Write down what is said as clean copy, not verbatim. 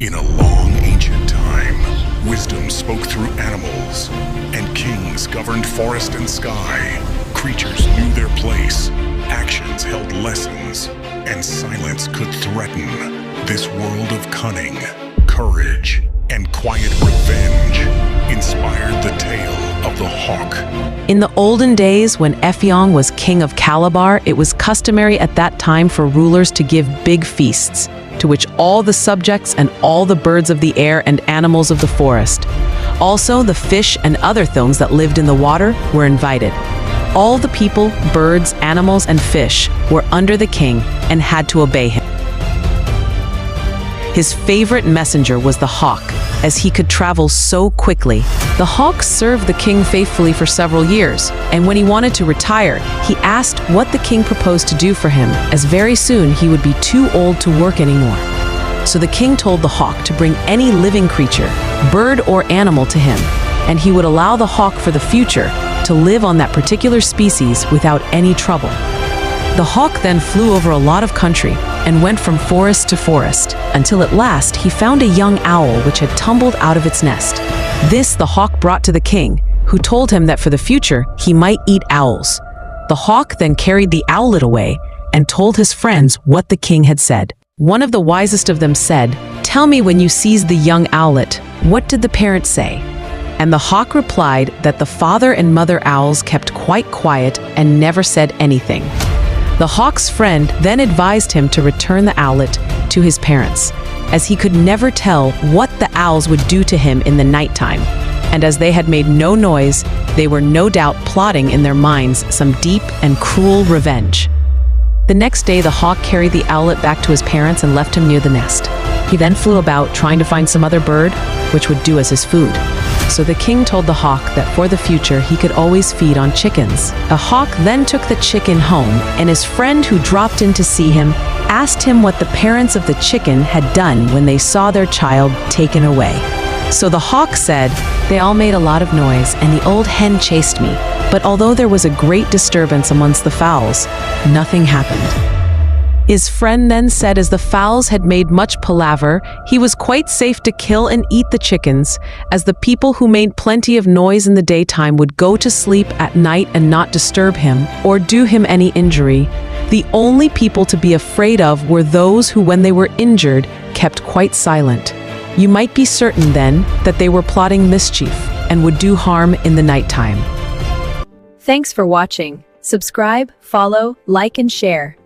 In a long ancient time, wisdom spoke through animals, and kings governed forest and sky. Creatures knew their place, actions held lessons, and silence could threaten. This world of cunning, courage, and quiet revenge inspired the tale of the hawk. In the olden days, when Effiong was king of Calabar, it was customary at that time for rulers to give big feasts, to which all the subjects and all the birds of the air and animals of the forest, also the fish and other things that lived in the water, were invited. All the people, birds, animals, and fish were under the king and had to obey him. His favorite messenger was the hawk, as he could travel so quickly. The hawk served the king faithfully for several years, and when he wanted to retire, he asked what the king proposed to do for him, as very soon he would be too old to work anymore. So the king told the hawk to bring any living creature, bird or animal, to him, and he would allow the hawk for the future to live on that particular species without any trouble. The hawk then flew over a lot of country and went from forest to forest, until at last he found a young owl which had tumbled out of its nest. This the hawk brought to the king, who told him that for the future he might eat owls. The hawk then carried the owlet away and told his friends what the king had said. One of the wisest of them said, "Tell me, when you seized the young owlet, what did the parents say?" And the hawk replied that the father and mother owls kept quite quiet and never said anything. The hawk's friend then advised him to return the owlet to his parents, as he could never tell what the owls would do to him in the nighttime. And as they had made no noise, they were no doubt plotting in their minds some deep and cruel revenge. The next day, the hawk carried the owlet back to his parents and left him near the nest. He then flew about trying to find some other bird which would do as his food. So the king told the hawk that for the future he could always feed on chickens. The hawk then took the chicken home, and his friend who dropped in to see him asked him what the parents of the chicken had done when they saw their child taken away. So the hawk said, "They all made a lot of noise, and the old hen chased me. But although there was a great disturbance amongst the fowls, nothing happened." His friend then said as the fowls had made much palaver, he was quite safe to kill and eat the chickens, as the people who made plenty of noise in the daytime would go to sleep at night and not disturb him or do him any injury. The only people to be afraid of were those who, when they were injured, kept quite silent. You might be certain then that they were plotting mischief and would do harm in the nighttime. Thanks for watching. Subscribe, follow, like, and share.